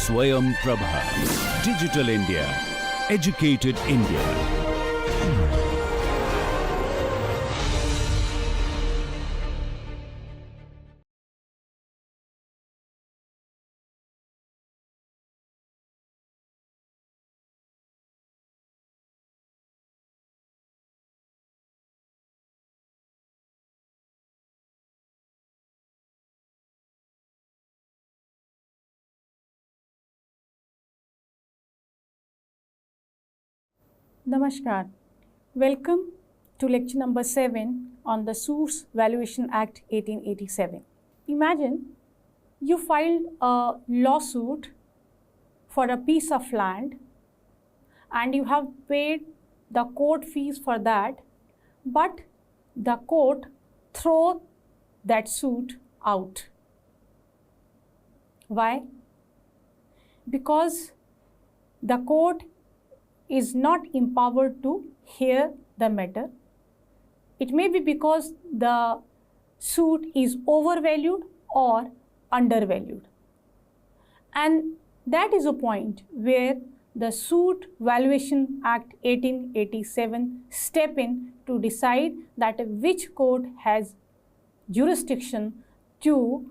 Swayam Prabha. Digital India. Educated India. Namaskar. Welcome to lecture number 7 on the Suits Valuation Act 1887. Imagine you filed a lawsuit for a piece of land and you have paid the court fees for that, but the court throw that suit out. Why? Because the court is not empowered to hear the matter. It may be because the suit is overvalued or undervalued. And that is a point where the Suit Valuation Act 1887 step in to decide that which court has jurisdiction to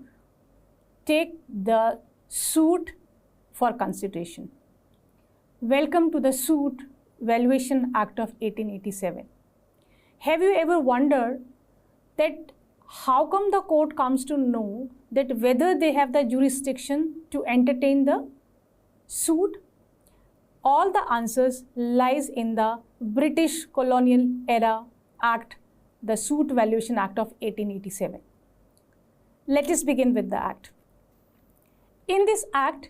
take the suit for consideration. Welcome to the Suit Valuation Act of 1887. Have you ever wondered that how come the court comes to know that whether they have the jurisdiction to entertain the suit? All the answers lies in the British colonial era act, the Suit Valuation Act of 1887. Let us begin with the act. In this act,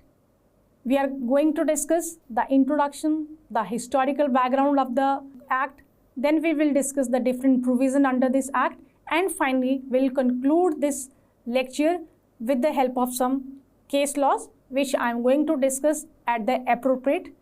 we are going to discuss the introduction, the historical background of the act, then we will discuss the different provisions under this act, and finally we'll conclude this lecture with the help of some case laws which I am going to discuss at the appropriate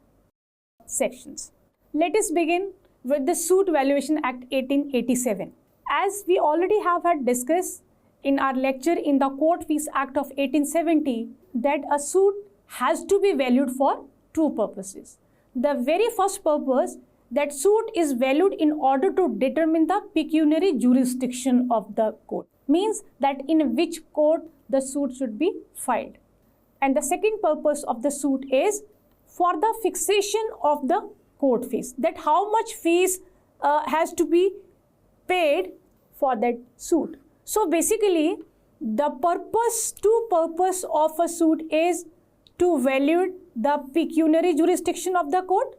sections. Let us begin with the Suit Valuation Act 1887. As we already have had discussed in our lecture in the Court Fees Act of 1870 that a suit has to be valued for two purposes. The very first purpose, that suit is valued in order to determine the pecuniary jurisdiction of the court, means that in which court the suit should be filed. And the second purpose of the suit is for the fixation of the court fees, that how much fees has to be paid for that suit. So basically the two purpose of a suit is to value the pecuniary jurisdiction of the court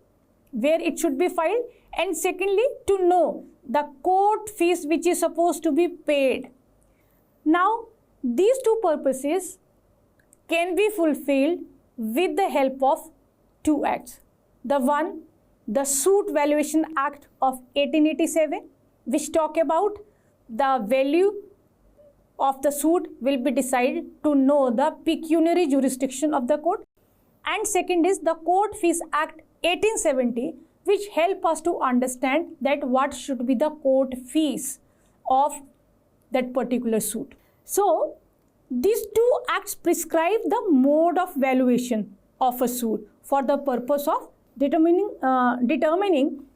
where it should be filed, and secondly to know the court fees which is supposed to be paid. Now these two purposes can be fulfilled with the help of two acts. The one, the Suit Valuation Act of 1887, which talk about the value of the suit will be decided to know the pecuniary jurisdiction of the court, and second is the Court Fees Act 1870, which help us to understand that what should be the court fees of that particular suit. So these two acts prescribe the mode of valuation of a suit for the purpose of determining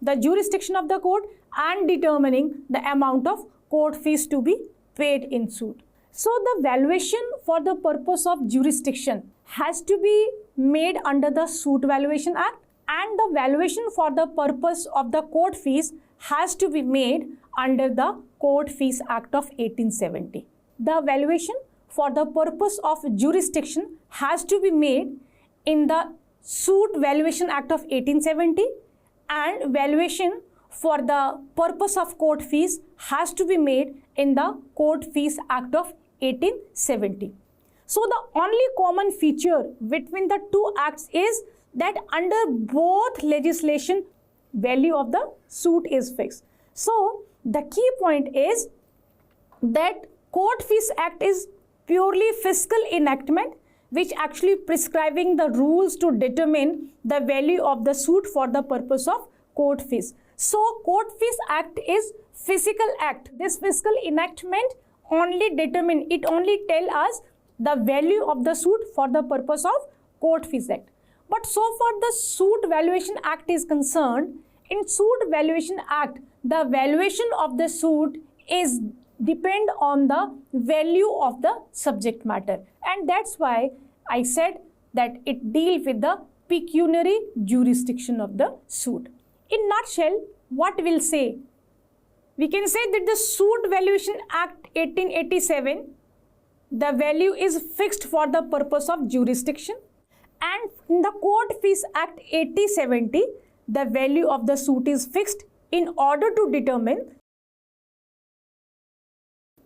the jurisdiction of the court and determining the amount of court fees to be paid in suit. So the valuation for the purpose of jurisdiction has to be made under the Suit Valuation Act, and the valuation for the purpose of the court fees has to be made under the Court Fees Act of 1870. The valuation for the purpose of jurisdiction has to be made in the Suit Valuation Act of 1870, and valuation for the purpose of court fees has to be made in the Court Fees Act of 1870. So the only common feature between the two acts is that under both legislation value of the suit is fixed. So the key point is that Court Fees Act is purely fiscal enactment which actually prescribing the rules to determine the value of the suit for the purpose of court fees. So Court Fees Act is fiscal act. This fiscal enactment only tell us the value of the suit for the purpose of Court Fees Act. But so far the Suit Valuation Act is concerned, in Suit Valuation Act, the valuation of the suit is depend on the value of the subject matter, and that's why I said that it deals with the pecuniary jurisdiction of the suit. In nutshell, what we'll say? We can say that the Suit Valuation Act 1887, the value is fixed for the purpose of jurisdiction, and in the Court Fees Act 8070, the value of the suit is fixed in order to determine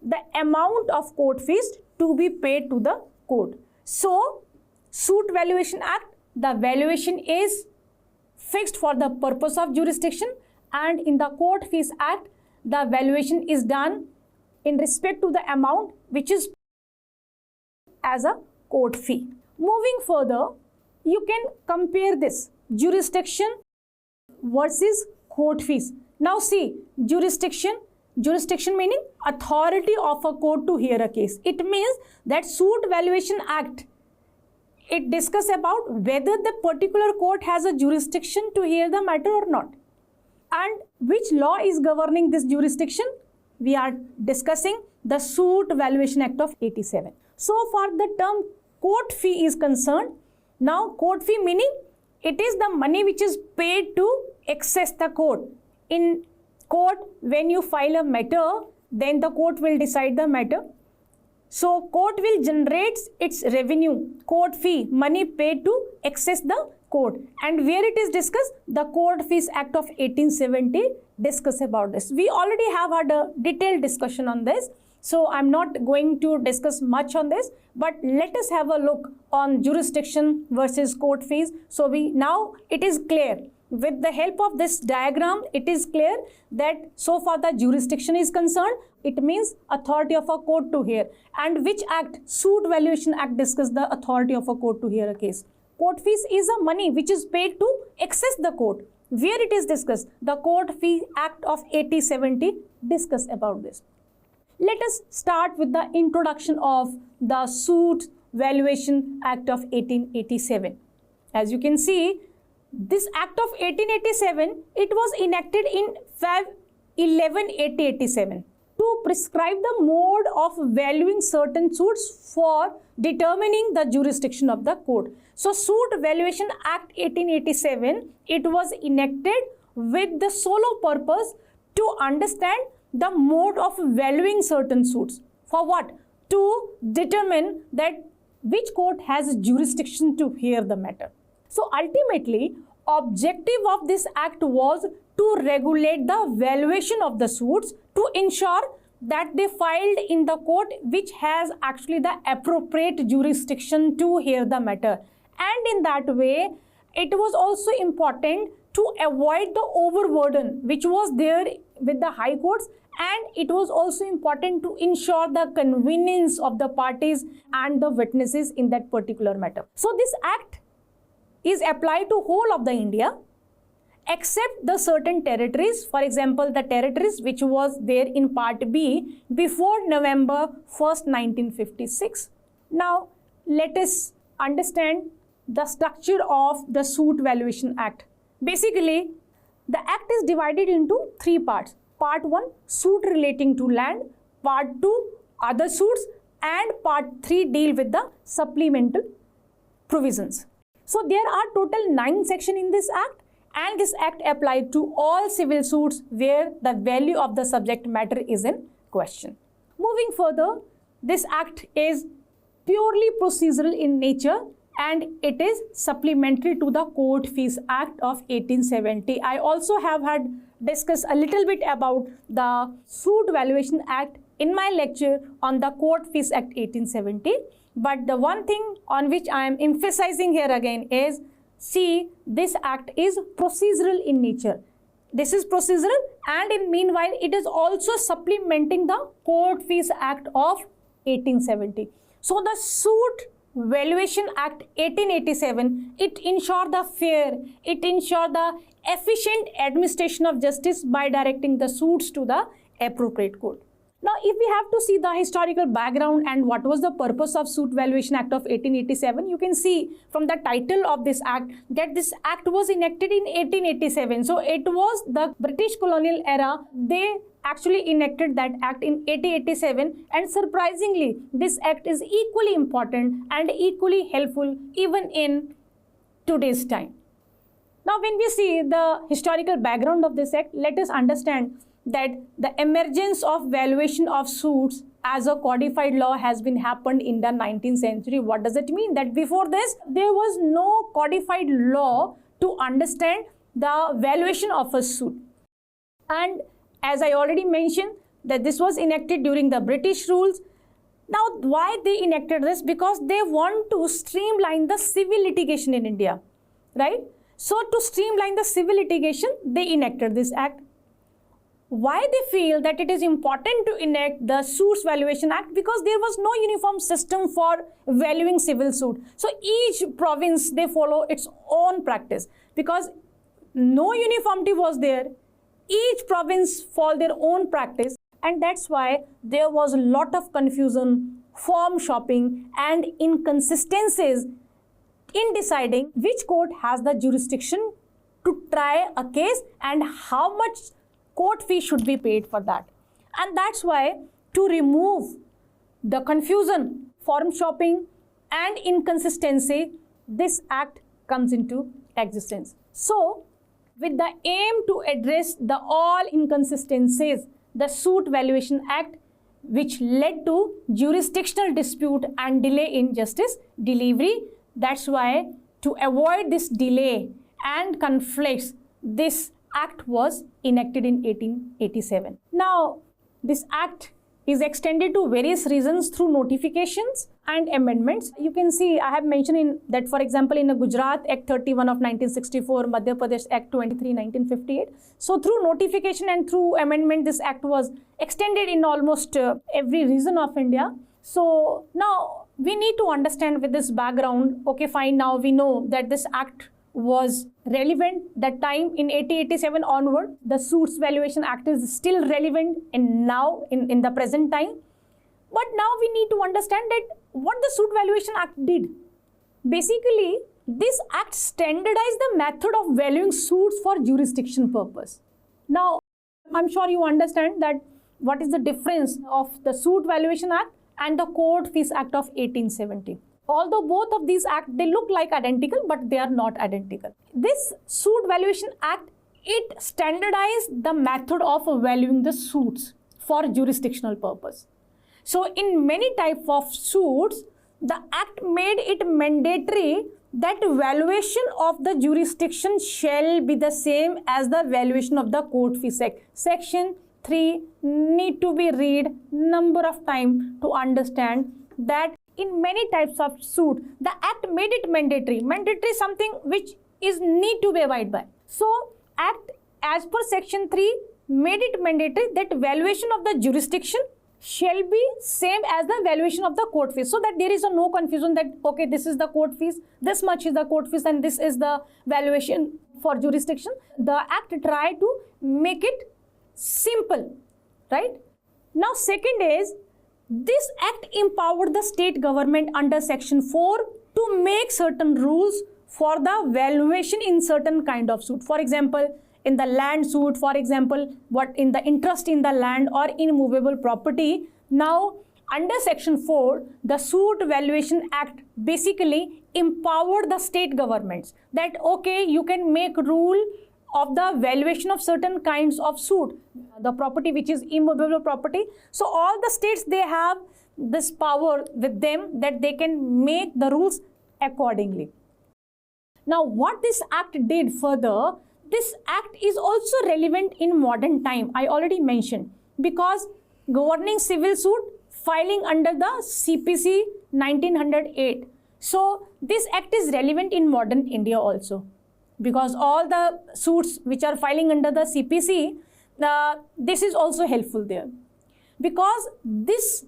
the amount of court fees to be paid to the court. So, Suit Valuation Act, the valuation is fixed for the purpose of jurisdiction, and in the Court Fees Act, the valuation is done in respect to the amount which is as a court fee. Moving further, you can compare this jurisdiction versus court fees. Now see, jurisdiction meaning authority of a court to hear a case. It means that Suit Valuation Act, it discusses about whether the particular court has a jurisdiction to hear the matter or not. And which law is governing this jurisdiction? We are discussing the Suit Valuation Act of 87. So far the term court fee is concerned. Now court fee meaning it is the money which is paid to access the court. In court, when you file a matter, then the court will decide the matter. So court will generate its revenue, court fee, money paid to access the court. And where it is discussed, the Court Fees Act of 1870 discuss about this. We already have had a detailed discussion on this, so I'm not going to discuss much on this, but let us have a look on jurisdiction versus court fees. So now it is clear. With the help of this diagram, it is clear that so far the jurisdiction is concerned, it means authority of a court to hear. And which act? Suit Valuation Act discusses the authority of a court to hear a case. Court fees is a money which is paid to access the court. Where it is discussed? The Court Fee Act of 1870 discuss about this. Let us start with the introduction of the Suit Valuation Act of 1887. As you can see, this Act of 1887, it was enacted in Feb 11, 1887 to prescribe the mode of valuing certain suits for determining the jurisdiction of the court. So, Suit Valuation Act 1887, it was enacted with the sole purpose to understand the mode of valuing certain suits. For what? To determine that which court has jurisdiction to hear the matter. So ultimately, objective of this act was to regulate the valuation of the suits to ensure that they filed in the court which has actually the appropriate jurisdiction to hear the matter. And in that way, it was also important to avoid the overburden which was there with the high courts, and it was also important to ensure the convenience of the parties and the witnesses in that particular matter. So this act is applied to whole of the India except the certain territories. For example, the territories which was there in Part B before November 1st, 1956. Now, let us understand the structure of the Suit Valuation Act. Basically, the act is divided into three parts. Part 1, suit relating to land. Part 2, other suits. And Part 3 deal with the supplemental provisions. So there are total 9 sections in this act, and this act applied to all civil suits where the value of the subject matter is in question. Moving further, this act is purely procedural in nature and it is supplementary to the Court Fees Act of 1870. I also have had discussed a little bit about the Suit Valuation Act in my lecture on the Court Fees Act 1870. But the one thing on which I am emphasizing here again is, see, this act is procedural in nature. This is procedural, and in meanwhile, it is also supplementing the Court Fees Act of 1870. So the Suit Valuation Act 1887, it ensures the fair, it ensures the efficient administration of justice by directing the suits to the appropriate court. Now, if we have to see the historical background and what was the purpose of Suit Valuation Act of 1887, you can see from the title of this act that this act was enacted in 1887. So it was the British colonial era. They actually enacted that act in 1887, and surprisingly, this act is equally important and equally helpful even in today's time. Now, when we see the historical background of this act, let us understand that the emergence of valuation of suits as a codified law has been happened in the 19th century. What does it mean? That before this, there was no codified law to understand the valuation of a suit. And as I already mentioned, that this was enacted during the British rules. Now, why they enacted this? Because they want to streamline the civil litigation in India, right? So, to streamline the civil litigation, they enacted this act. Why they feel that it is important to enact the Suits Valuation Act? Because there was no uniform system for valuing civil suit. So each province, they follow its own practice. Because no uniformity was there, each province followed their own practice, and that's why there was a lot of confusion, form shopping, and inconsistencies in deciding which court has the jurisdiction to try a case and how much court fee should be paid for that. And that's why, to remove the confusion, form shopping, and inconsistency, this act comes into existence. So, with the aim to address the all inconsistencies, the Suit Valuation Act, which led to jurisdictional dispute and delay in justice delivery. That's why, to avoid this delay and conflicts, this act was enacted in 1887. Now, this act is extended to various regions through notifications and amendments. You can see I have mentioned in that, for example, in the Gujarat Act 31 of 1964, Madhya Pradesh Act 23, 1958. So through notification and through amendment, this act was extended in almost every region of India. So now we need to understand with this background, okay, fine, now we know that this act was relevant that time in 1887 onward. The Suits Valuation Act is still relevant and now in the present time. But now we need to understand that what the Suit Valuation Act did. Basically, this act standardized the method of valuing suits for jurisdiction purpose. Now, I'm sure you understand that what is the difference of the Suit Valuation Act and the Court Fees Act of 1870. Although both of these acts, they look like identical, but they are not identical. This Suit Valuation Act, it standardized the method of valuing the suits for jurisdictional purpose. So in many types of suits, the act made it mandatory that valuation of the jurisdiction shall be the same as the valuation of the Court Fees Act. Section 3 need to be read number of times to understand that in many types of suit, the act made it mandatory. Mandatory is something which is need to be abided by. So, act as per section 3 made it mandatory that valuation of the jurisdiction shall be same as the valuation of the court fees, so that there is no confusion that, okay, this is the court fees, this much is the court fees, and this is the valuation for jurisdiction. The act tried to make it simple, right? Now, second is, this act empowered the state government under section 4 to make certain rules for the valuation in certain kind of suit. For example, in the land suit, for example, what in the interest in the land or immovable property. Now, under section 4, the Suit Valuation Act basically empowered the state governments that, okay, you can make rule of the valuation of certain kinds of suit, the property which is immovable property. So all the states, they have this power with them that they can make the rules accordingly. Now, what this act did further, this act is also relevant in modern time. I already mentioned, because governing civil suit filing under the CPC 1908. So this act is relevant in modern India also, because all the suits which are filing under the CPC, this is also helpful there, because this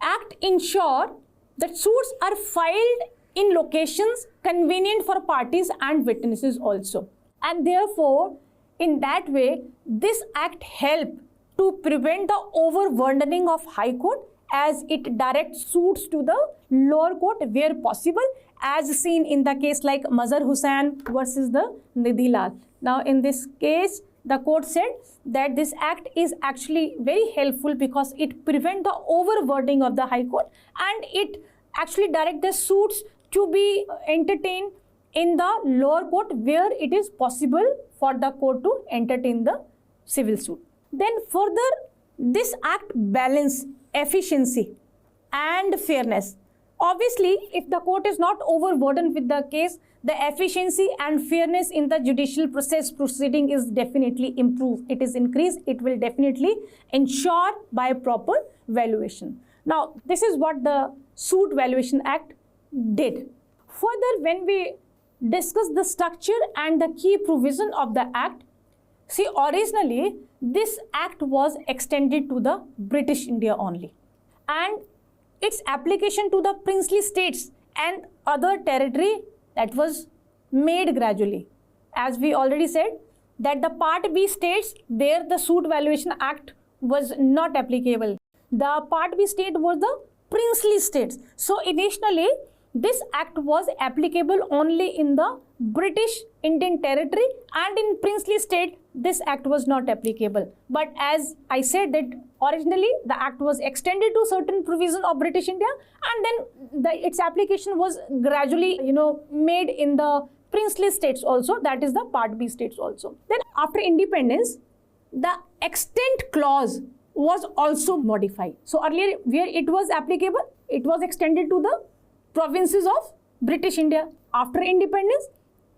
act ensure that suits are filed in locations convenient for parties and witnesses also. And therefore, in that way, this act help to prevent the overburdening of High Court, as it direct suits to the lower court where possible, as seen in the case like Mazhar Hussain versus the Nidhi Lal. Now in this case, the court said that this act is actually very helpful because it prevents the overburdening of the High Court, and it actually direct the suits to be entertained in the lower court where it is possible for the court to entertain the civil suit. Then further, this act balance efficiency and fairness. Obviously, if the court is not overburdened with the case, the efficiency and fairness in the judicial proceeding is definitely improved. It is increased. It will definitely ensure by proper valuation. Now, this is what the Suit Valuation Act did. Further, when we discuss the structure and the key provision of the act, see, originally this act was extended to the British India only, and its application to the princely states and other territory, that was made gradually. As we already said, that the Part B states, there the Suit Valuation Act was not applicable. The Part B state was the princely states. So initially this act was applicable only in the British Indian territory, and in princely state this act was not applicable. But as I said that originally the act was extended to certain provision of British India, and then its application was gradually made in the princely states also, that is the Part B states also. Then after independence, the extent clause was also modified. So earlier where it was applicable, it was extended to the provinces of British India. After independence,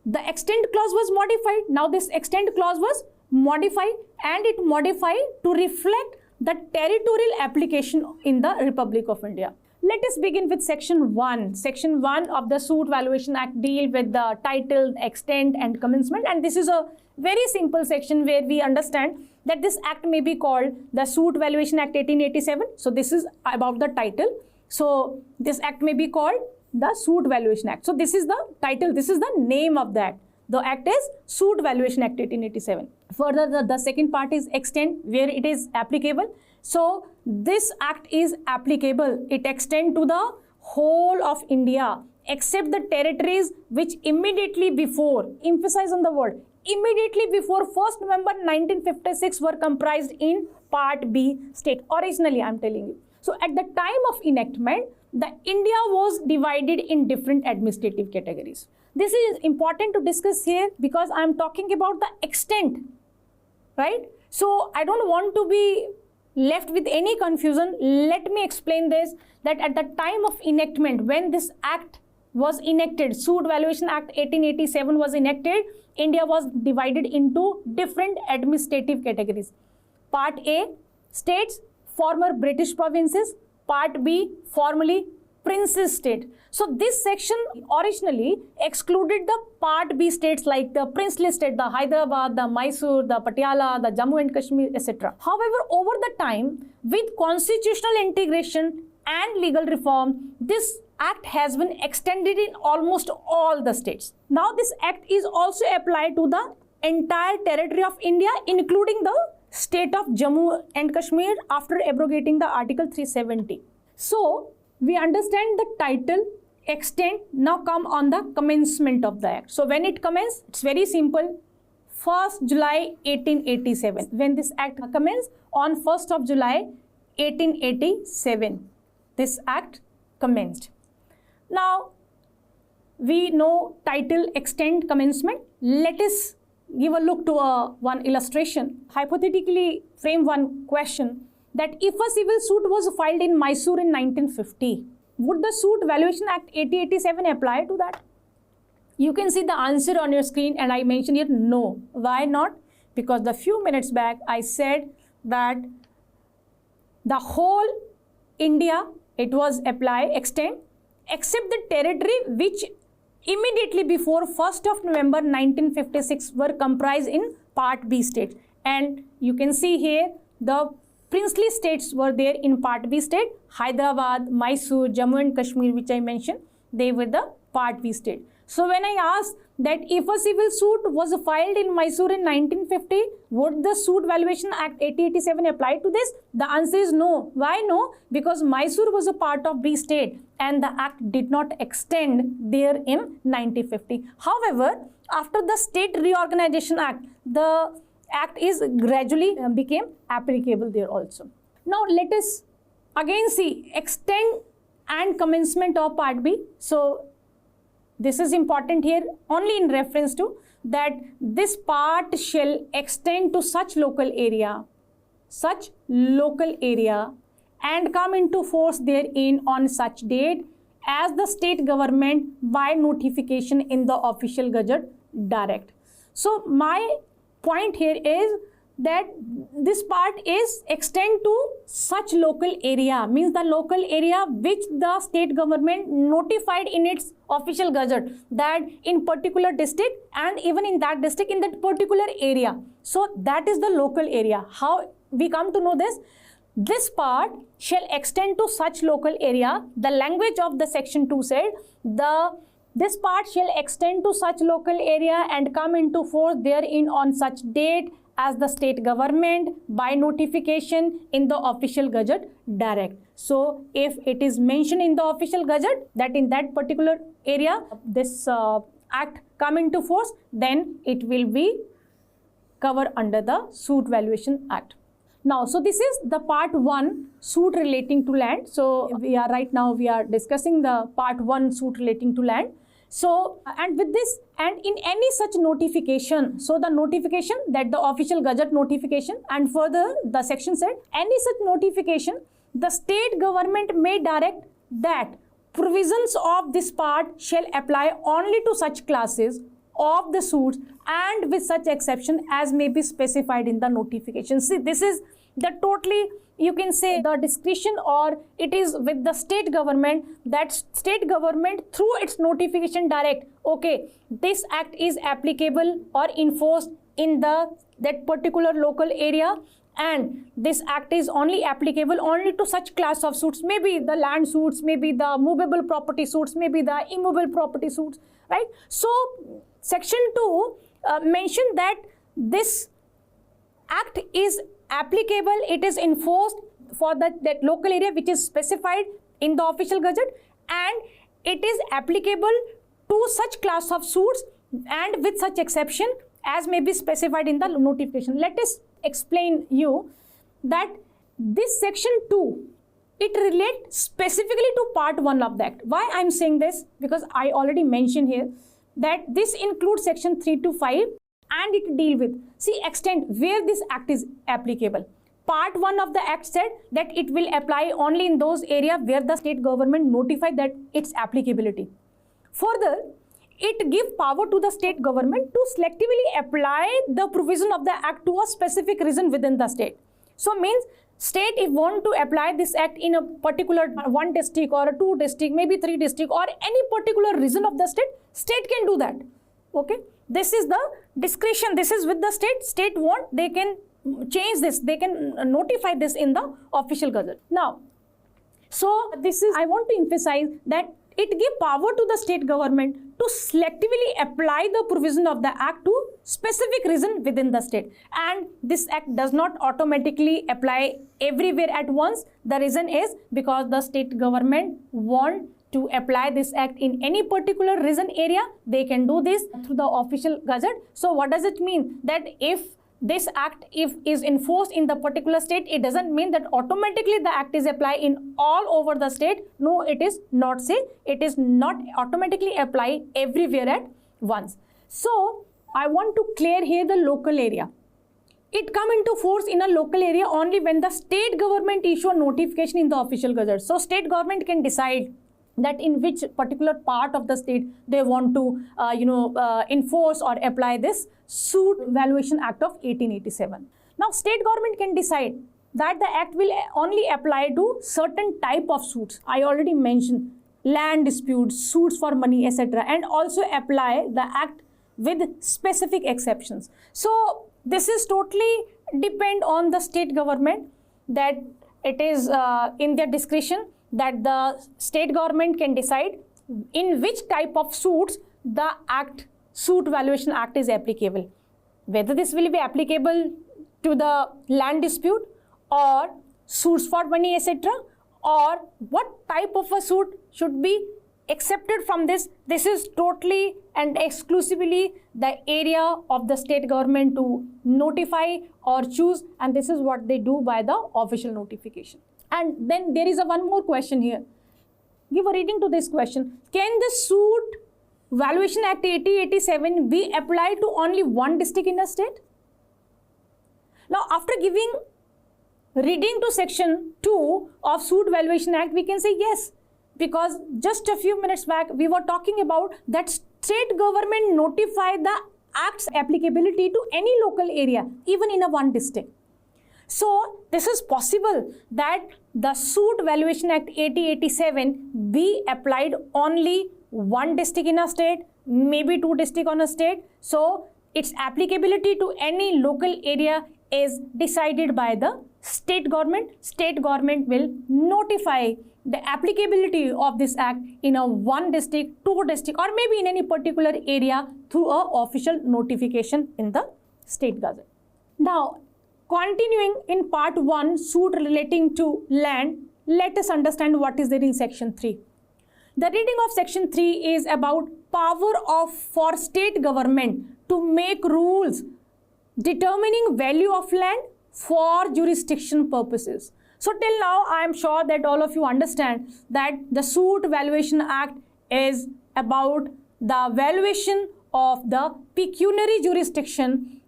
the extent clause was modified. Now this extent clause was modified, and it modified to reflect the territorial application in the Republic of India. Let us begin with section 1. Section 1 of the Suit Valuation Act deal with the title, extent and commencement, and this is a very simple section where we understand that this act may be called the Suit Valuation Act 1887. So this is about the title. So this act may be called the Suit Valuation Act. So this is the title, this is the name of the act. The act is Suit Valuation Act 1887. Further, the second part is extent, where it is applicable. So this act is applicable. It extends to the whole of India except the territories which immediately before, emphasize on the word, immediately before 1st November 1956 were comprised in Part B state. Originally, I am telling you. So at the time of enactment, the India was divided in different administrative categories. This is important to discuss here because I am talking about the extent, right? So I don't want to be left with any confusion. Let me explain this, that at the time of enactment, when this act was enacted, Suit Valuation Act 1887 was enacted, India was divided into different administrative categories. Part A, states, former British provinces. Part B, formerly Prince's state. So this section originally excluded the Part B states like the princely state, the Hyderabad, the Mysore, the Patiala, the Jammu and Kashmir, etc. However, over the time, with constitutional integration and legal reform, this act has been extended in almost all the states. Now this act is also applied to the entire territory of India, including the state of Jammu and Kashmir after abrogating the Article 370. So we understand the title, extent. Now come on the commencement of the act. So when it commenced, it's very simple. 1st July 1887. When this act commenced, on 1st of July 1887, this act commenced. Now we know title, extent, commencement. Let us give a look to one illustration. Hypothetically frame one question, that if a civil suit was filed in Mysore in 1950, would the Suit Valuation Act 1887 apply to that? You can see the answer on your screen, and I mentioned here no. Why not? Because the few minutes back I said that the whole India, it was apply extent except the territory which immediately before 1st of November 1956 were comprised in Part B state. And you can see here the princely states were there in Part B state. Hyderabad, Mysore, Jammu and Kashmir, which I mentioned, they were the Part B state. So when I ask that if a civil suit was filed in Mysore in 1950, would the Suit Valuation Act 1887 apply to this? The answer is no. Why no? Because Mysore was a part of B state and the act did not extend there in 1950. However, after the State Reorganization Act, the act is gradually became applicable there also. Now let us again see extent and commencement of Part B. So this is important here only in reference to that this part shall extend to such local area and come into force therein on such date as the state government by notification in the official gazette direct. So my point here is that this part is extend to such local area, means the local area which the state government notified in its official gazette that in particular district and even in that district in that particular area. So that is the local area. How we come to know this? This part shall extend to such local area. The language of the section 2 said this part shall extend to such local area and come into force therein on such date as the state government by notification in the official gazette direct. So if it is mentioned in the official gazette that in that particular area this act come into force, then it will be covered under the Suit Valuation Act. Now, so this is the part 1 suit relating to land. So we are discussing the part 1 suit relating to land. So, and with this and in any such notification, so the notification that the official gazette notification and further the section said any such notification the state government may direct that provisions of this part shall apply only to such classes of the suits and with such exception as may be specified in the notification. See, this is the totally, you can say, the discretion, or it is with the state government, that state government through its notification direct, okay, this act is applicable or enforced in that particular local area, and this act is only applicable only to such class of suits, maybe the land suits, maybe the movable property suits, maybe the immovable property suits, right? So section 2 mentioned that this act is applicable, it is enforced for that local area which is specified in the official gazette, and it is applicable to such class of suits and with such exception as may be specified in the notification. Let us explain you that this section 2, it relates specifically to part 1 of the act. Why I am saying this? Because I already mentioned here that this includes section 3 to 5 and it deal with, see, extent where this act is applicable. Part 1 of the act said that it will apply only in those areas where the state government notified that its applicability. Further, it gives power to the state government to selectively apply the provision of the act to a specific region within the state. So means state if want to apply this act in a particular 1 district or a 2 district, maybe 3 district or any particular region of the state can do that. Okay, this is the discretion, this is with the state want, they can change this, they can notify this in the official gazette. Now, so this is, I want to emphasize that it gives power to the state government to selectively apply the provision of the act to specific region within the state, and this act does not automatically apply everywhere at once. The reason is because the state government want to apply this act in any particular region area, they can do this through the official gazette. So what does it mean? That if this act is enforced in the particular state, it doesn't mean that automatically the act is applied in all over the state. No, it is not say, it is not automatically applied everywhere at once. So I want to clear here the local area. It come into force in a local area only when the state government issue a notification in the official gazette. So state government can decide that in which particular part of the state they want to enforce or apply this Suit Valuation Act of 1887. Now state government can decide that the act will only apply to certain type of suits. I already mentioned land disputes, suits for money, etc., and also apply the act with specific exceptions. So this is totally depend on the state government, that it is in their discretion that the state government can decide in which type of suits the Suit Valuation Act is applicable. Whether this will be applicable to the land dispute or suits for money, etc., or what type of a suit should be accepted from this is totally and exclusively the area of the state government to notify or choose, and this is what they do by the official notification. And then there is one more question here. Give a reading to this question. Can the Suit Valuation Act 8087 be applied to only one district in a state? Now, after giving reading to section 2 of Suit Valuation Act, we can say yes, because just a few minutes back we were talking about that state government notify the act's applicability to any local area, even in a one district. So this is possible that the Suit Valuation Act 8087 be applied only one district in a state, maybe two districts on a state. So its applicability to any local area is decided by the state government. State government will notify the applicability of this act in a one district, two district, or maybe in any particular area through a official notification in the state gazette. Now, continuing in part 1, suit relating to land, let us understand what is there in section 3. The reading of section 3 is about power for state government to make rules determining value of land for jurisdiction purposes. So till now, I am sure that all of you understand that the Suit Valuation Act is about the valuation of the pecuniary jurisdiction.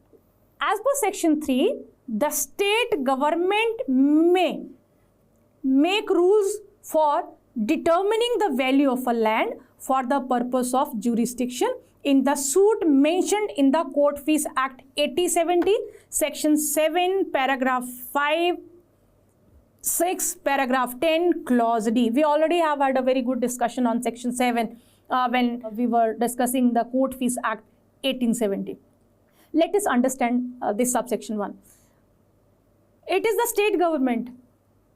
As per section 3, the state government may make rules for determining the value of a land for the purpose of jurisdiction in the suit mentioned in the Court Fees Act 8070, section 7, paragraph 5, 6, paragraph 10, clause D. We already have had a very good discussion on section 7 when we were discussing the Court Fees Act 1870. Let us understand this subsection 1. It is the state government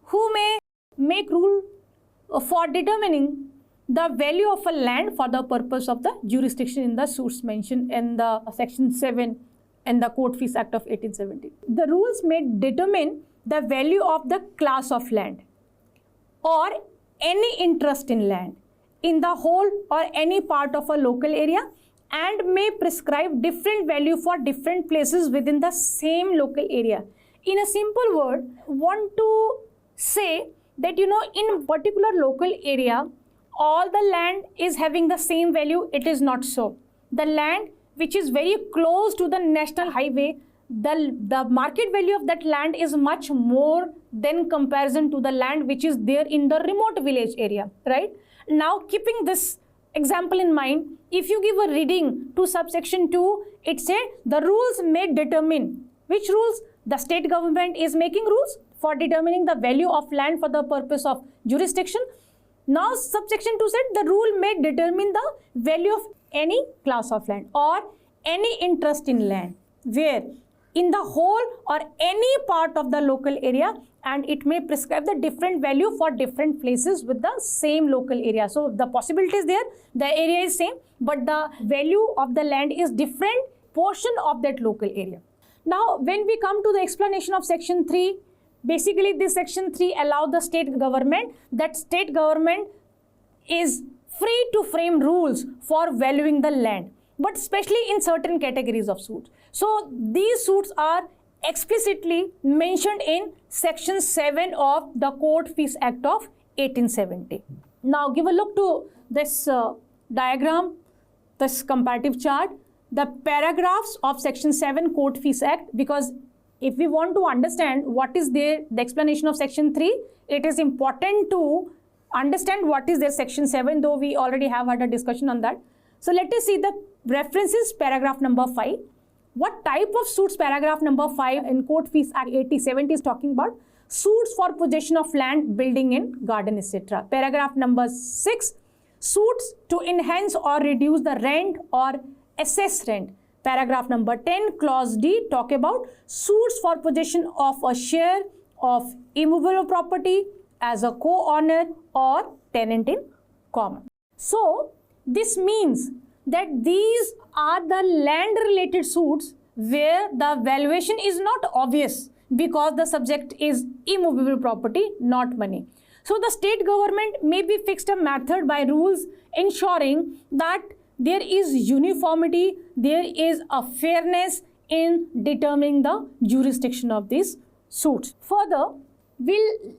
who may make rule for determining the value of a land for the purpose of the jurisdiction in the suits mentioned in the section 7 in the Court Fees Act of 1870. The rules may determine the value of the class of land or any interest in land in the whole or any part of a local area, and may prescribe different value for different places within the same local area. In a simple word, want to say that, in a particular local area, all the land is having the same value. It is not so. The land which is very close to the national highway, the market value of that land is much more than comparison to the land which is there in the remote village area, right? Now, keeping this example in mind, if you give a reading to subsection 2, it said the rules may determine. Which rules? The state government is making rules for determining the value of land for the purpose of jurisdiction. Now, subsection 2 said the rule may determine the value of any class of land or any interest in land, where in the whole or any part of the local area, and it may prescribe the different value for different places with the same local area. So the possibility is there, the area is same, but the value of the land is different portion of that local area. Now, when we come to the explanation of section 3, basically this section 3 allows the state government, that state government is free to frame rules for valuing the land, but especially in certain categories of suits. So these suits are explicitly mentioned in section 7 of the Court Fees Act of 1870. Now give a look to this diagram, this comparative chart, the paragraphs of section 7 Court Fees Act, because if we want to understand what is there, the explanation of section 3, it is important to understand what is there section 7, though we already have had a discussion on that. So let us see the references, paragraph number 5. What type of suits paragraph number 5 in Court Fees Act 8070 is talking about? Suits for possession of land, building in garden, etc. Paragraph number 6, suits to enhance or reduce the rent or assess rent. Paragraph number 10, clause D, talk about suits for possession of a share of immovable property as a co-owner or tenant in common. So this means that these are the land related suits where the valuation is not obvious because the subject is immovable property, not money. So the state government may be fixed a method by rules ensuring that there is uniformity, there is a fairness in determining the jurisdiction of these suits. Further,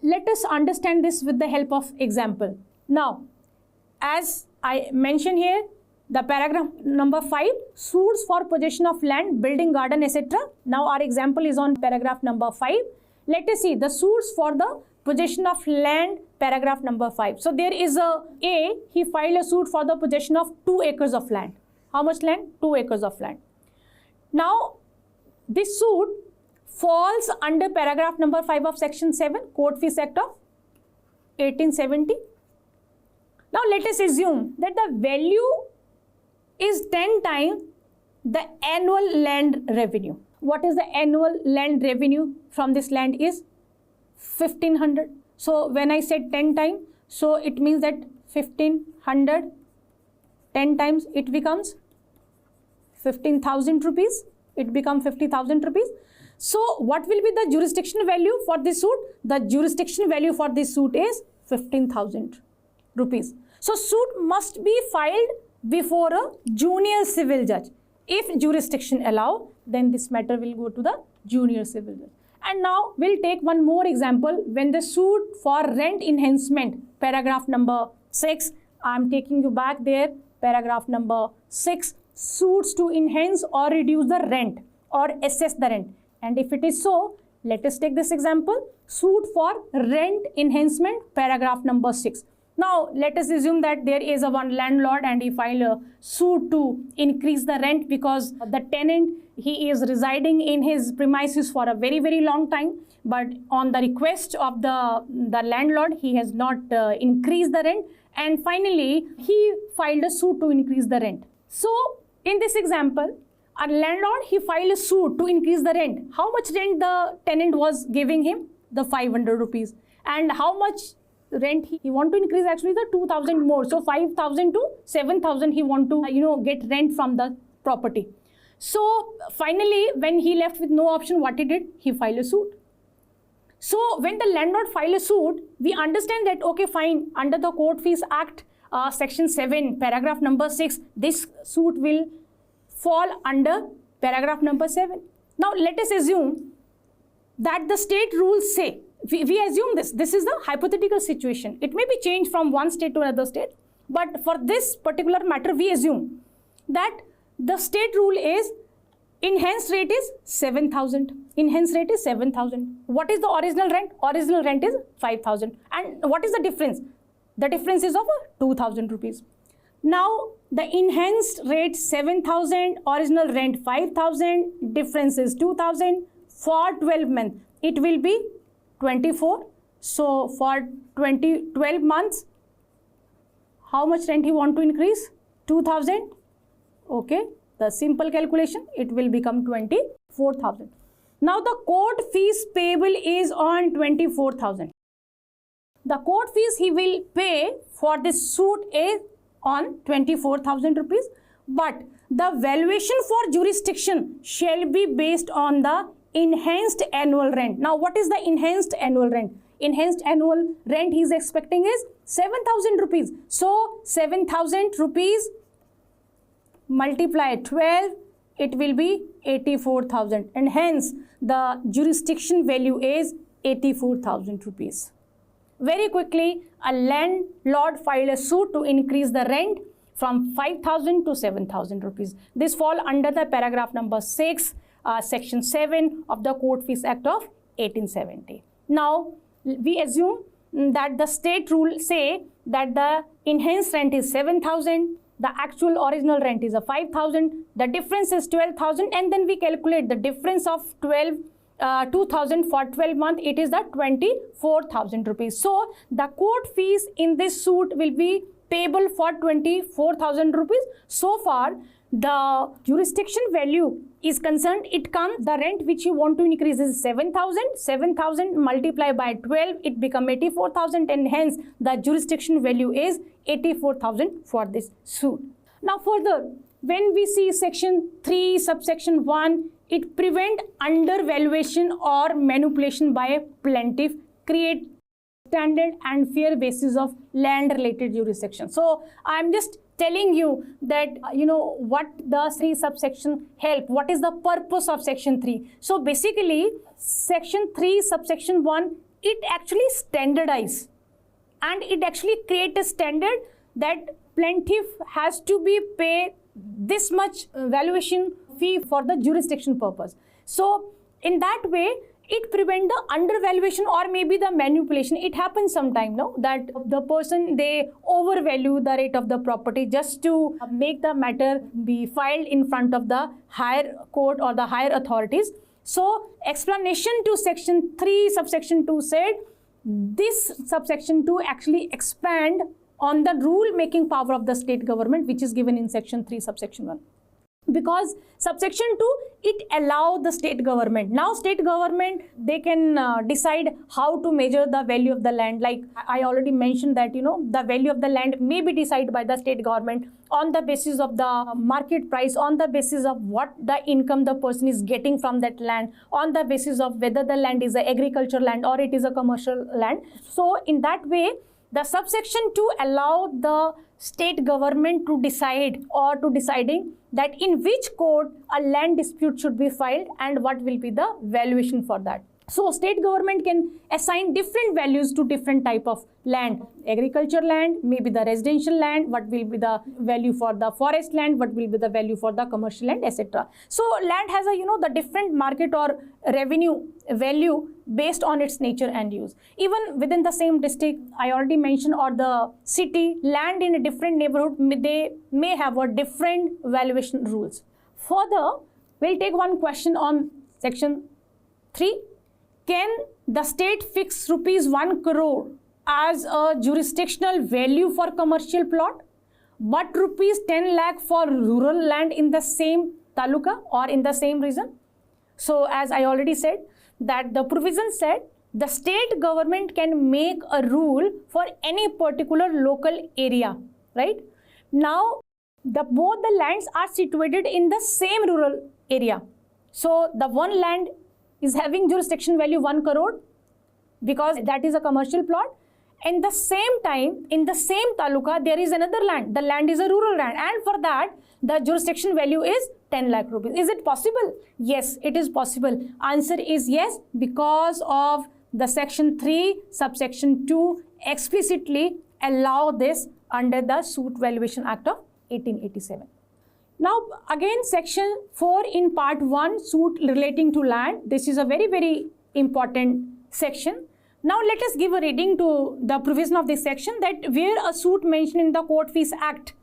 let us understand this with the help of example. Now, as I mentioned here, the paragraph number 5, suits for possession of land, building, garden, etc. Now our example is on paragraph number 5. Let us see the suits for the possession of land, paragraph number 5. So there is he filed a suit for the possession of 2 acres of land. How much land? 2 acres of land. Now this suit falls under paragraph number 5 of section 7, Court Fees Act of 1870. Now let us assume that the value is 10 times the annual land revenue. What is the annual land revenue from this land is 1500. So when I said 10 times, so it means that 1500 10 times it becomes 15,000 rupees. It becomes 50,000 rupees. So what will be the jurisdiction value for this suit? The jurisdiction value for this suit is 15,000 rupees. So suit must be filed before a junior civil judge. If jurisdiction allow, then this matter will go to the junior civil judge. And now we'll take one more example. When the suit for rent enhancement, paragraph number 6, I'm taking you back there, paragraph number 6, suits to enhance or reduce the rent or assess the rent. And if it is so, let us take this example, suit for rent enhancement, paragraph number 6. Now, let us assume that there is a one landlord and he filed a suit to increase the rent because the tenant, he is residing in his premises for a very, very long time. But on the request of the landlord, he has not increased the rent. And finally, he filed a suit to increase the rent. So, in this example, a landlord, he filed a suit to increase the rent. How much rent the tenant was giving him? The 500 rupees. And how much rent he want to increase? Actually the 2,000 more. So 5,000 to 7,000 he want to get rent from the property. So finally when he left with no option, what he did? He filed a suit. So when the landlord filed a suit, we understand that okay fine, under the Court Fees Act section 7 paragraph number 6, this suit will fall under paragraph number 7. Now let us assume that the state rules say, we assume this is the hypothetical situation. It may be changed from one state to another state, but for this particular matter, we assume that the state rule is enhanced rate is 7,000. Enhanced rate is 7,000. What is the original rent? Original rent is 5,000. And what is the difference? The difference is of 2,000 rupees. Now, the enhanced rate 7,000, original rent 5,000, difference is 2,000. For 12 months, it will be 24. So for 12 months, how much rent he want to increase? 2,000. Okay, the simple calculation, it will become 24,000. Now the court fees payable is on 24,000. The court fees he will pay for this suit is on 24,000 rupees, but the valuation for jurisdiction shall be based on the enhanced annual rent. Now, what is the enhanced annual rent? Enhanced annual rent he is expecting is 7,000 rupees. So, 7,000 rupees multiply 12, it will be 84,000, and hence the jurisdiction value is 84,000 rupees. Very quickly, a landlord filed a suit to increase the rent from 5,000 to 7,000 rupees. This fall under the paragraph number 6, section 7 of the Court Fees Act of 1870. Now, we assume that the state rule say that the enhanced rent is 7,000, the actual original rent is a 5,000, the difference is 12,000, and then we calculate the difference of 2,000 for 12 months, it is the 24,000 rupees. So, the court fees in this suit will be payable for 24,000 rupees. So far, the jurisdiction value is concerned, it comes, the rent which you want to increase is 7,000, 7,000 multiplied by 12, it become 84,000, and hence the jurisdiction value is 84,000 for this suit. Now further, when we see section 3 subsection 1, it prevent undervaluation or manipulation by a plaintiff, create standard and fair basis of land related jurisdiction. So I'm just telling you that what the 3 subsection help, what is the purpose of section 3. So basically section 3 subsection 1, it actually standardize and it actually create a standard that plaintiff has to be pay this much valuation fee for the jurisdiction purpose. So in that way it prevent the undervaluation or maybe the manipulation. It happens sometime, no, that the person, they overvalue the rate of the property just to make the matter be filed in front of the higher court or the higher authorities. So explanation to section 3 subsection 2 said this subsection 2 actually expand on the rule making power of the state government, which is given in section 3 subsection 1. Because subsection 2, it allow the state government. Now state government, they can decide how to measure the value of the land. Like I already mentioned that, the value of the land may be decided by the state government on the basis of the market price, on the basis of what the income the person is getting from that land, on the basis of whether the land is an agricultural land or it is a commercial land. So in that way, the subsection 2 allow the state government to decide or to deciding that in which court a land dispute should be filed and what will be the valuation for that. So state government can assign different values to different type of land. Agriculture land, maybe the residential land, what will be the value for the forest land, what will be the value for the commercial land, etc. So land has a, the different market or revenue value based on its nature and use. Even within the same district, I already mentioned, or the city, land in a different neighborhood, they may have a different valuation rules. Further, we'll take one question on section 3. Can the state fix rupees 1 crore as a jurisdictional value for commercial plot, but rupees 10 lakh for rural land in the same taluka or in the same region? So as I already said, that the provision said the state government can make a rule for any particular local area, right? Now, both the lands are situated in the same rural area. So the one land is having jurisdiction value 1 crore because that is a commercial plot. In the same time, in the same taluka, there is another land. The land is a rural land, and for that, the jurisdiction value is 10 lakh rupees. Is it possible? Yes, it is possible. Answer is yes, because of the section 3 subsection 2 explicitly allow this under the Suit Valuation Act of 1887. Now again, section 4 in part 1, suit relating to land. This is a very, very important section. Now let us give a reading to the provision of this section, that where a suit mentioned in the Court Fees Act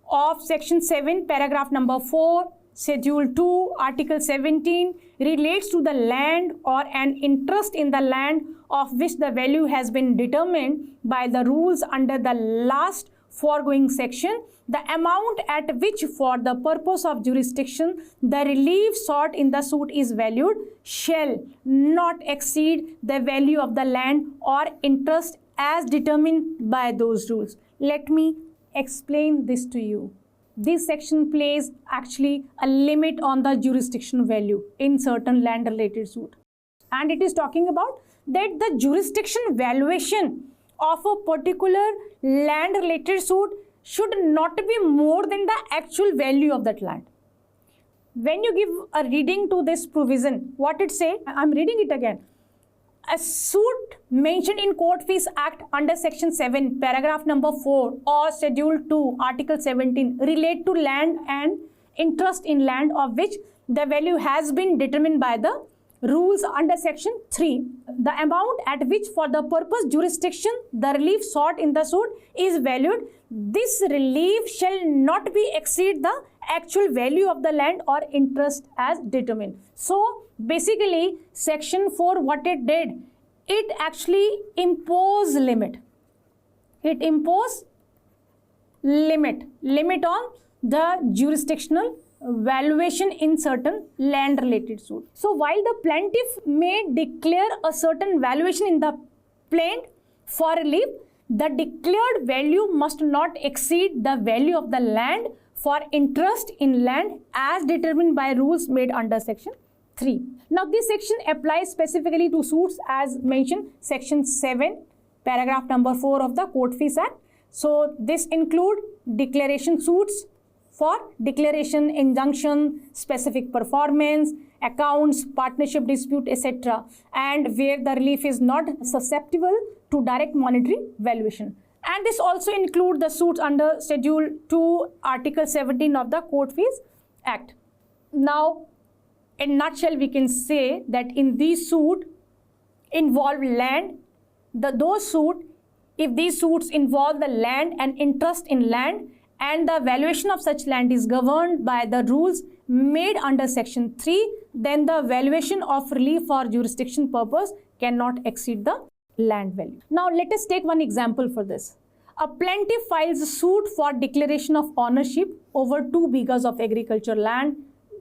of section 7 paragraph number 4 schedule 2 article 17 relates to the land or an interest in the land of which the value has been determined by the rules under the last foregoing section, the amount at which for the purpose of jurisdiction the relief sought in the suit is valued shall not exceed the value of the land or interest as determined by those rules. Let me explain this to you. This section plays actually a limit on the jurisdiction value in certain land related suit, and it is talking about that the jurisdiction valuation of a particular land related suit should not be more than the actual value of that land. When you give a reading to this provision, what it say? I'm reading it again. A suit mentioned in Court Fees Act under section 7 paragraph number 4 or schedule 2 article 17 relate to land and interest in land of which the value has been determined by the rules under section 3. The amount at which for the purpose jurisdiction the relief sought in the suit is valued, this relief shall not be exceed the actual value of the land or interest as determined. So basically section 4, what it did, it actually imposed limit. It imposed limit on the jurisdictional valuation in certain land related suit. So while the plaintiff may declare a certain valuation in the plaint for relief, the declared value must not exceed the value of the land for interest in land as determined by rules made under section 3. Now this section applies specifically to suits as mentioned section 7 paragraph number 4 of the Court Fees Act. So this include declaration suits for declaration, injunction, specific performance, accounts, partnership dispute, etc., and where the relief is not susceptible to direct monetary valuation. And this also include the suits under Schedule 2, Article 17 of the Court Fees Act. Now, in nutshell, we can say that in these suits involve land, if these suits involve the land and interest in land, and the valuation of such land is governed by the rules made under section 3, then the valuation of relief for jurisdiction purpose cannot exceed the land value. Now let us take one example for this. A plaintiff files a suit for declaration of ownership over 2 bighas of agricultural land.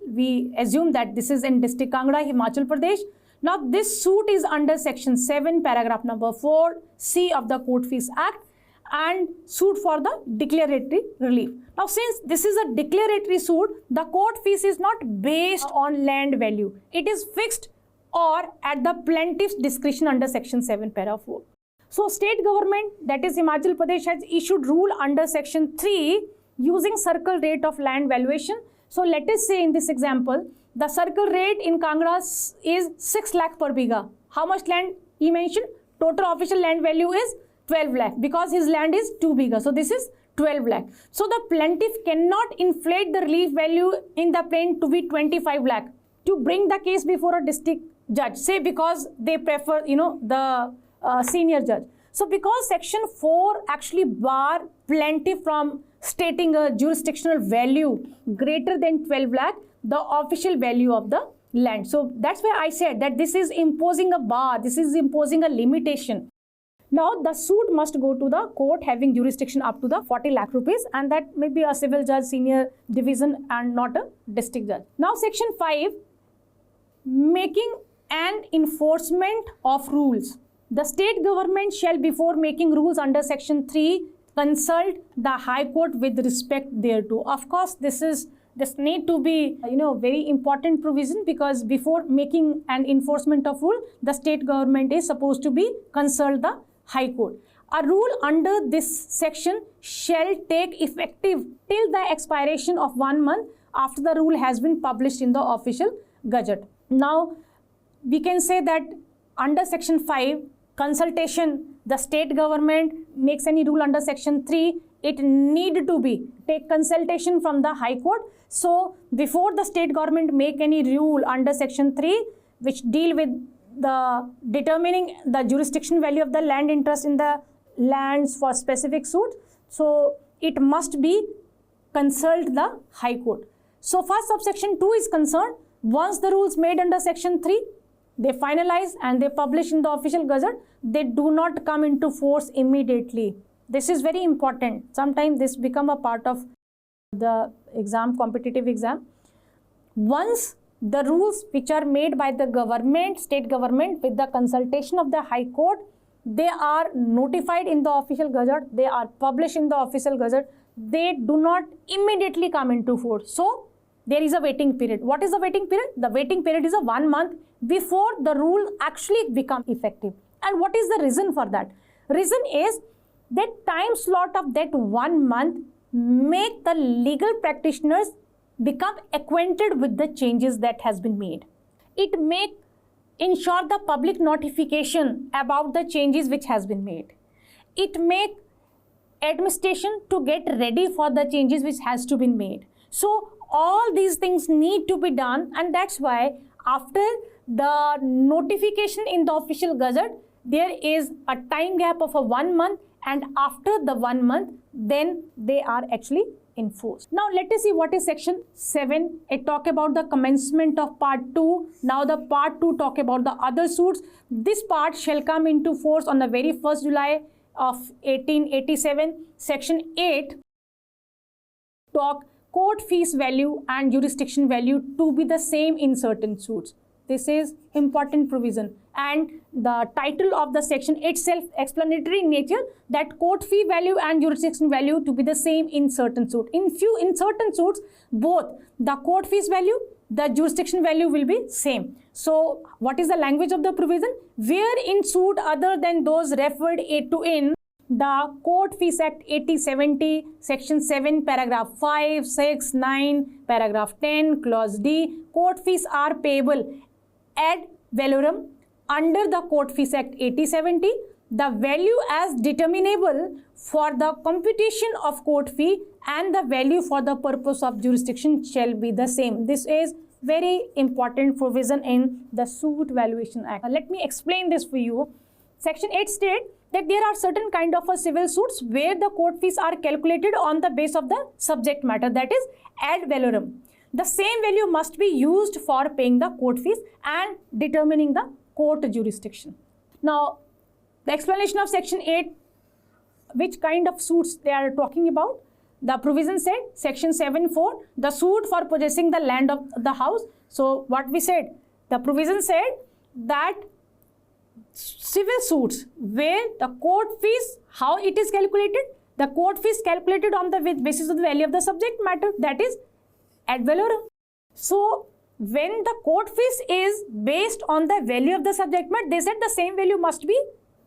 We assume that this is in district Kangra, Himachal Pradesh. Now this suit is under section 7 paragraph number 4C of the Court Fees Act and suit for the declaratory relief. Now since this is a declaratory suit, the court fees is not based on land value. It is fixed or at the plaintiff's discretion under section 7 paragraph 4. So state government, that is Himachal Pradesh, has issued rule under section 3 using circle rate of land valuation. So let us say in this example, the circle rate in Kangra is 6 lakh per bigha. How much land he mentioned? Total official land value is 12 lakh because his land is 2 bigha. So this is 12 lakh. So the plaintiff cannot inflate the relief value in the plaint to be 25 lakh to bring the case before a district judge, say because they prefer, the senior judge. So because section 4 actually bar plaintiff from stating a jurisdictional value greater than 12 lakh, the official value of the land. So that's why I said that this is imposing a bar, this is imposing a limitation. Now the suit must go to the court having jurisdiction up to the 40 lakh rupees, and that may be a civil judge, senior division, and not a district judge. Now section 5, making and enforcement of rules. The state government shall, before making rules under section 3, consult the High Court with respect thereto. Of course, this need to be very important provision, because before making an enforcement of rule, the state government is supposed to be consult the High Court. A rule under this section shall take effective till the expiration of 1 month after the rule has been published in the official gazette. Now we can say that under section 5 consultation, the state government makes any rule under section 3, it need to be take consultation from the High Court. So before the state government make any rule under section 3 which deal with the determining the jurisdiction value of the land interest in the lands for specific suit, so it must be consult the High Court. So far subsection 2 is concerned, once the rules made under section 3, they finalize and they publish in the official gazette, they do not come into force immediately. This is very important. Sometimes this become a part of the exam, competitive exam. Once the rules which are made by the government, state government, with the consultation of the High Court, they are notified in the official gazette, they are published in the official gazette, they do not immediately come into force. So there is a waiting period. What is the waiting period? The waiting period is a 1 month before the rule actually become effective. And what is the reason for that? Reason is that time slot of that 1 month make the legal practitioners become acquainted with the changes that has been made. It make ensure the public notification about the changes which has been made. It make administration to get ready for the changes which has to be made. So all these things need to be done, and that's why after the notification in the official gazette, there is a time gap of a 1 month, and after the 1 month, then they are actually enforced. Now let us see what is section 7. It talk about the commencement of part 2. Now the part 2 talk about the other suits. This part shall come into force on the very 1st July of 1887. Section 8 talk court fees value and jurisdiction value to be the same in certain suits. This is important provision, and the title of the section itself explanatory in nature, that court fee value and jurisdiction value to be the same in certain suit. In certain suits, both the court fees value, the jurisdiction value will be same. So what is the language of the provision? Where in suit other than those referred to in the Court Fees Act 8070, Section 7, Paragraph 5, 6, 9, Paragraph 10, Clause D, court fees are payable ad valorem under the Court Fees Act 8070. The value as determinable for the computation of court fee and the value for the purpose of jurisdiction shall be the same. This is very important provision in the Suit Valuation Act. Let me explain this for you. Section 8 states that there are certain kind of civil suits where the court fees are calculated on the base of the subject matter, that is ad valorem. The same value must be used for paying the court fees and determining the court jurisdiction. Now, the explanation of Section 8, which kind of suits they are talking about. The provision said, Section 7(4), the suit for possessing the land of the house. So, what we said? The provision said that civil suits where the court fees, how it is calculated? The court fees calculated on the basis of the value of the subject matter, that is ad valorem. So, when the court fees is based on the value of the subject matter, they said the same value must be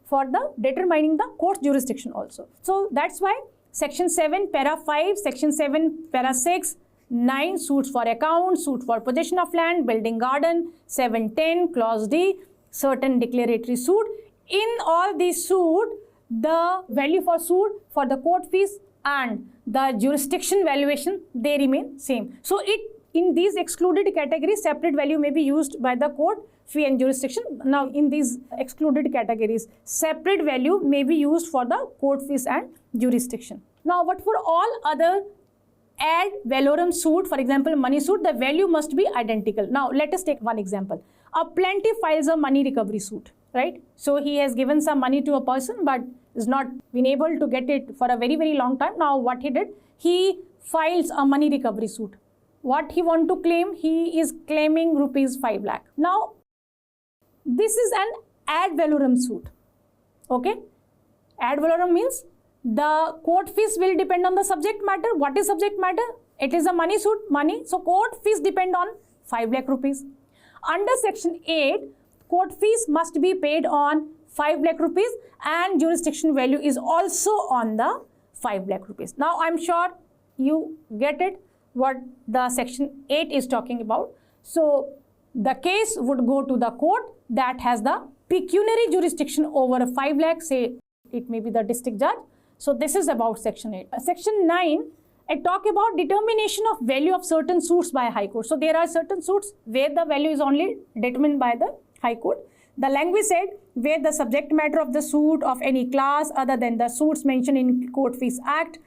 for the determining the court jurisdiction also. So, that's why Section 7, Para 5, Section 7, Para 6, 9, suits for account, suit for possession of land, building garden, 710, Clause D, certain declaratory suit. In all these suit, the value for suit for the court fees and the jurisdiction valuation, they remain same. So, in these excluded categories, separate value may be used by the court fee and jurisdiction. Now, in these excluded categories, separate value may be used for the court fees and jurisdiction. Now, but for all other ad valorem suit, for example, money suit, the value must be identical. Now, let us take one example. A plaintiff files a money recovery suit, right? So, he has given some money to a person but is not been able to get it for a very, very long time. Now, what he did? He files a money recovery suit. What he want to claim? He is claiming rupees 5 lakh. Now, this is an ad valorem suit, okay? Ad valorem means the court fees will depend on the subject matter. What is subject matter? It is a money suit, money. So, court fees depend on 5 lakh rupees. Under Section 8, court fees must be paid on 5 lakh rupees and jurisdiction value is also on the 5 lakh rupees. Now, I am sure you get it what the Section 8 is talking about. So, the case would go to the court that has the pecuniary jurisdiction over 5 lakh, say it may be the district judge. So, this is about Section 8. Section 9, I talk about determination of value of certain suits by High Court. So, there are certain suits where the value is only determined by the High Court. The language said where the subject matter of the suit of any class other than the suits mentioned in Court Fees Act,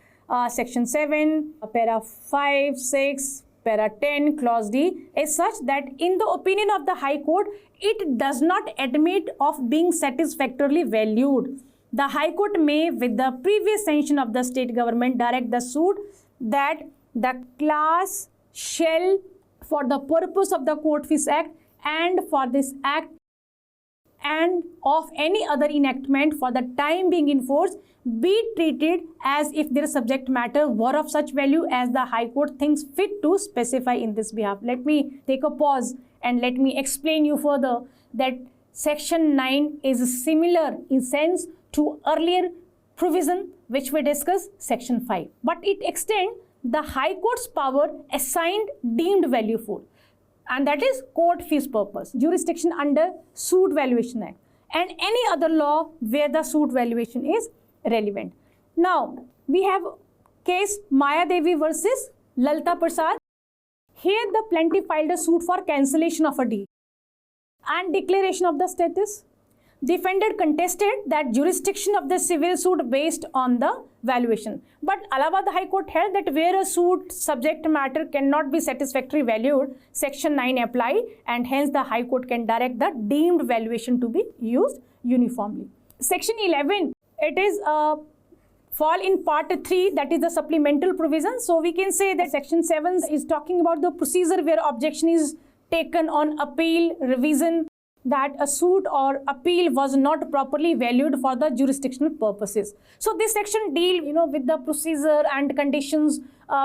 Section 7, Para 5, 6, Para 10, Clause D is such that in the opinion of the High Court, it does not admit of being satisfactorily valued. The High Court may, with the previous sanction of the state government, direct the suit that the class shall, for the purpose of the Court Fees Act and for this Act and of any other enactment for the time being in force, be treated as if their subject matter were of such value as the High Court thinks fit to specify in this behalf. Let me take a pause and let me explain you further that Section 9 is similar in sense to earlier provision which we discussed, Section 5. But it extends the High Court's power assigned deemed value for, and that is court fees purpose, jurisdiction under Suit Valuation Act and any other law where the suit valuation is relevant. Now, we have case Maya Devi versus Lalita Prasad. Here the plaintiff filed a suit for cancellation of a deed and declaration of the status. Defendant contested that jurisdiction of the civil suit based on the valuation. But Allahabad High Court held that where a suit subject matter cannot be satisfactorily valued, Section 9 apply and hence the High Court can direct the deemed valuation to be used uniformly. Section 11, it is fall in Part 3, that is the supplemental provision. So we can say that Section 7 is talking about the procedure where objection is taken on appeal, revision, that a suit or appeal was not properly valued for the jurisdictional purposes. So this section deal, with the procedure and conditions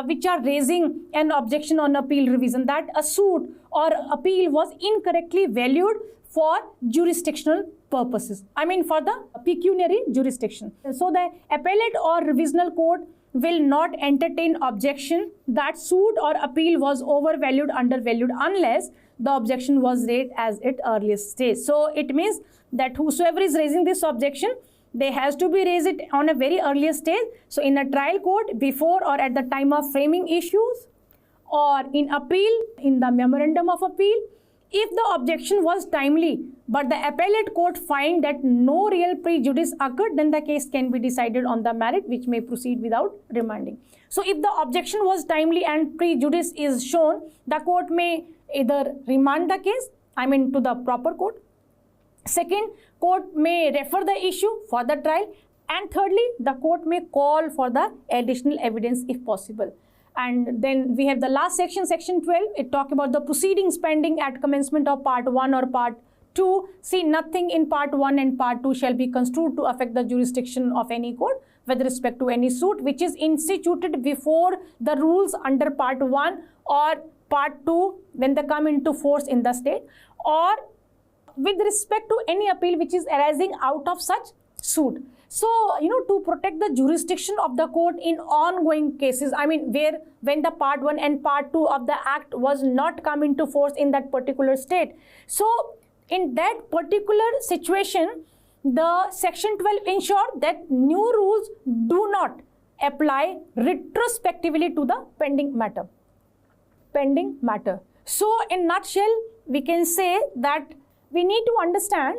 which are raising an objection on appeal revision, that a suit or appeal was incorrectly valued for jurisdictional purposes. I mean for the pecuniary jurisdiction. So the appellate or revisional court will not entertain objection that suit or appeal was overvalued, undervalued, unless the objection was raised as at earliest stage. So it means that whosoever is raising this objection, they has to be raised it on a very earliest stage. So in a trial court, before or at the time of framing issues, or in appeal, in the memorandum of appeal. If the objection was timely, but the appellate court find that no real prejudice occurred, then the case can be decided on the merit, which may proceed without remanding. So if the objection was timely and prejudice is shown, the court may either remand the case, to the proper court. Second, court may refer the issue for the trial. And thirdly, the court may call for the additional evidence if possible. And then we have the last section, section 12. It talks about the proceedings pending at commencement of part 1 or part 2. See, nothing in part 1 and part 2 shall be construed to affect the jurisdiction of any court with respect to any suit which is instituted before the rules under part 1 or part 2 when they come into force in the state, or with respect to any appeal which is arising out of such suit. So, to protect the jurisdiction of the court in ongoing cases, when the part 1 and part 2 of the act was not come into force in that particular state. So, in that particular situation, the section 12 ensure that new rules do not apply retrospectively to the pending matter. So, in nutshell, we can say that we need to understand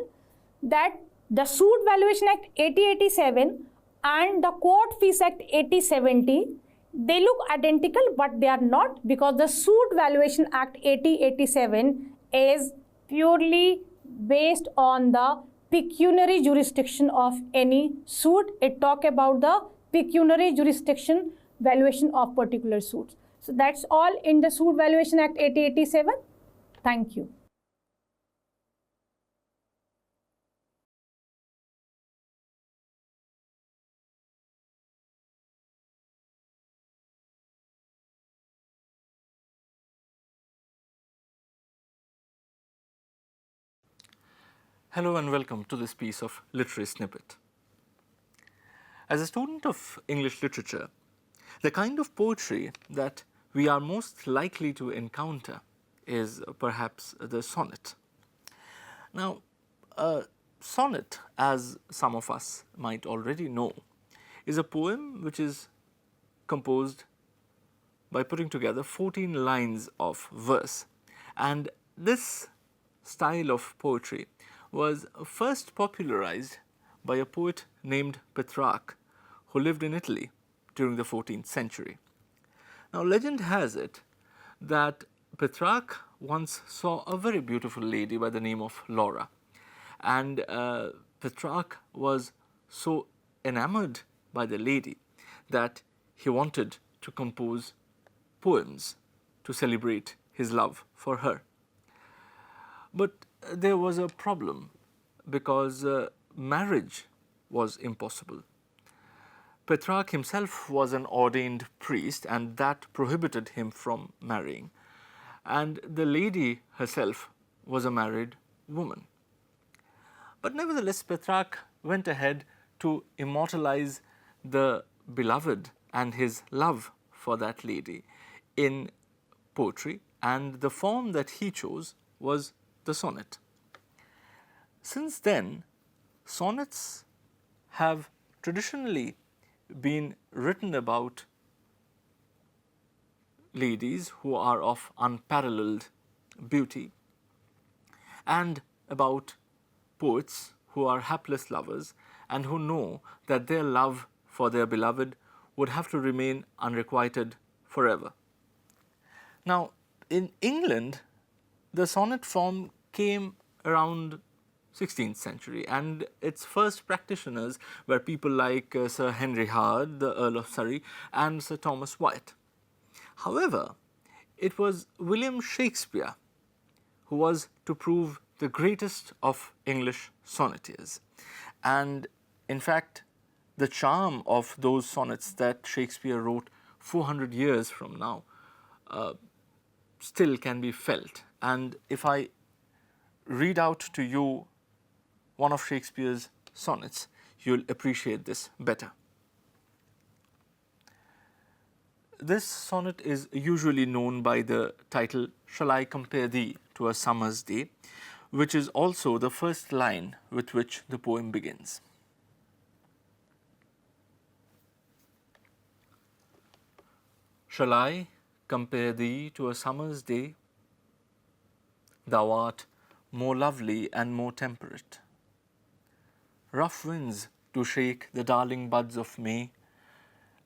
that the Suit Valuation Act 8087 and the Court Fees Act 8070, they look identical, but they are not, because the Suit Valuation Act 8087 is purely based on the pecuniary jurisdiction of any suit. It talks about the pecuniary jurisdiction valuation of particular suits. So that's all in the Suit Valuation Act 8087. Thank you. Hello and welcome to this piece of literary snippet. As a student of English literature, the kind of poetry that we are most likely to encounter is perhaps the sonnet. Now, a sonnet, as some of us might already know, is a poem which is composed by putting together 14 lines of verse. And this style of poetry was first popularized by a poet named Petrarch, who lived in Italy during the 14th century. Now, legend has it that Petrarch once saw a very beautiful lady by the name of Laura, and Petrarch was so enamored by the lady that he wanted to compose poems to celebrate his love for her. But there was a problem, because marriage was impossible. Petrarch himself was an ordained priest, and that prohibited him from marrying. And the lady herself was a married woman. But nevertheless, Petrarch went ahead to immortalize the beloved and his love for that lady in poetry, and the form that he chose was the sonnet. Since then, sonnets have traditionally been written about ladies who are of unparalleled beauty, and about poets who are hapless lovers and who know that their love for their beloved would have to remain unrequited forever. Now, in England, the sonnet form came around 16th century, and its first practitioners were people like Sir Henry Howard, the Earl of Surrey, and Sir Thomas Wyatt. However, it was William Shakespeare who was to prove the greatest of English sonneteers. And in fact, the charm of those sonnets that Shakespeare wrote 400 years from now still can be felt. And if I read out to you one of Shakespeare's sonnets, you'll appreciate this better. This sonnet is usually known by the title, "Shall I Compare Thee to a Summer's Day?", which is also the first line with which the poem begins. Shall I compare thee to a summer's day? Thou art more lovely and more temperate. Rough winds do shake the darling buds of May,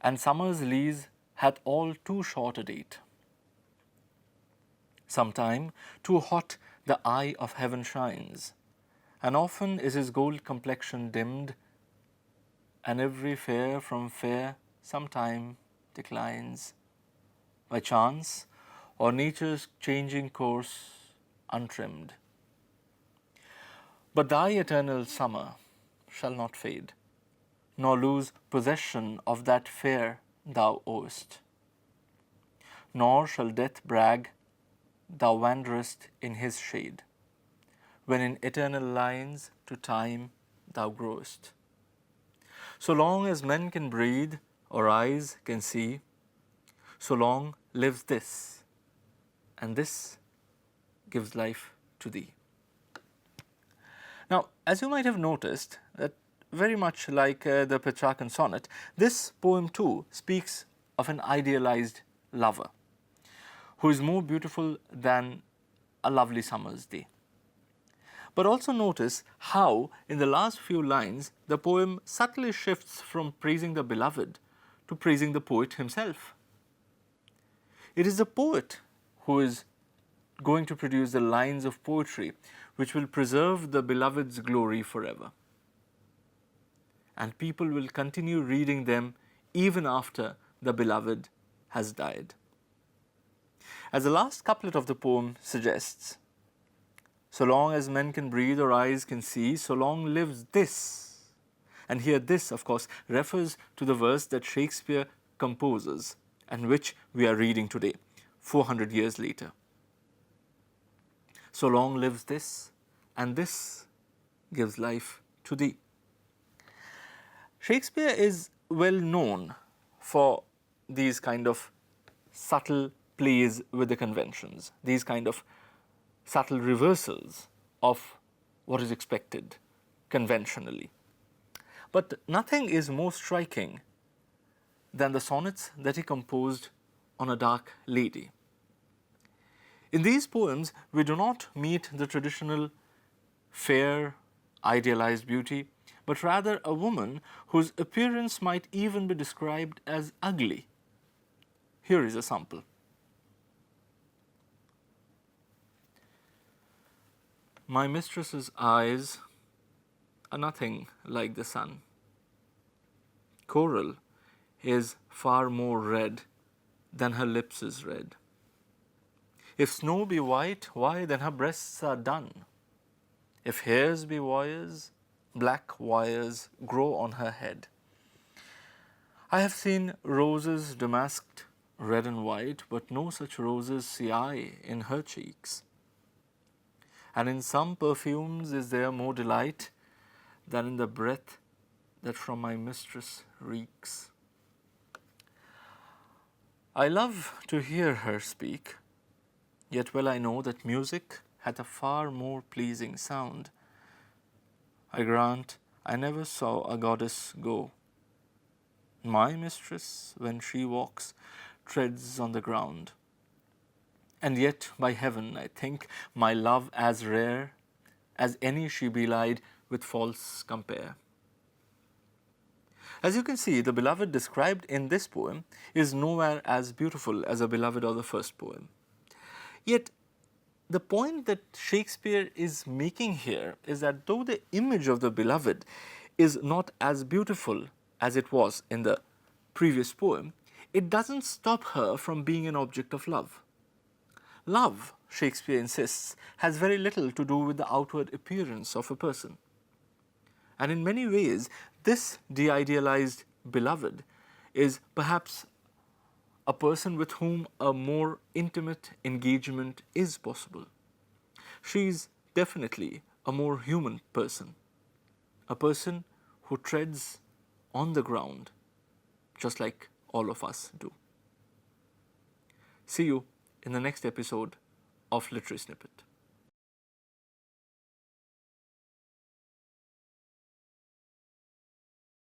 and summer's lease hath all too short a date. Sometime too hot the eye of heaven shines, and often is his gold complexion dimmed, and every fair from fair sometime declines, by chance or nature's changing course untrimmed. But thy eternal summer shall not fade, nor lose possession of that fair thou owest. Nor shall death brag thou wanderest in his shade, when in eternal lines to time thou growest. So long as men can breathe or eyes can see, so long lives this, and this gives life to thee. Now, as you might have noticed, that very much like the Petrarchan sonnet, this poem too speaks of an idealized lover who is more beautiful than a lovely summer's day. But also notice how, in the last few lines, the poem subtly shifts from praising the beloved to praising the poet himself. It is the poet who is going to produce the lines of poetry which will preserve the beloved's glory forever. And people will continue reading them even after the beloved has died. As the last couplet of the poem suggests, so long as men can breathe or eyes can see, so long lives this. And here this, of course, refers to the verse that Shakespeare composes and which we are reading today, 400 years later. So long lives this, and this gives life to thee. Shakespeare is well known for these kind of subtle plays with the conventions, these kind of subtle reversals of what is expected conventionally. But nothing is more striking than the sonnets that he composed on a dark lady. In these poems, we do not meet the traditional fair, idealized beauty, but rather a woman whose appearance might even be described as ugly. Here is a sample. My mistress's eyes are nothing like the sun. Coral is far more red than her lips is red. If snow be white, why then her breasts are dun. If hairs be wires, black wires grow on her head. I have seen roses damasked red and white, but no such roses see I in her cheeks. And in some perfumes is there more delight than in the breath that from my mistress reeks. I love to hear her speak, yet well I know that music hath a far more pleasing sound. I grant I never saw a goddess go. My mistress, when she walks, treads on the ground. And yet, by heaven, I think my love as rare as any she belied with false compare. As you can see, the beloved described in this poem is nowhere as beautiful as a beloved of the first poem. Yet, the point that Shakespeare is making here is that though the image of the beloved is not as beautiful as it was in the previous poem, it doesn't stop her from being an object of love. love, Shakespeare insists, has very little to do with the outward appearance of a person. And in many ways, this de-idealized beloved is perhaps a person with whom a more intimate engagement is possible. She's definitely a more human person, a person who treads on the ground just like all of us do. See you in the next episode of Literary Snippet.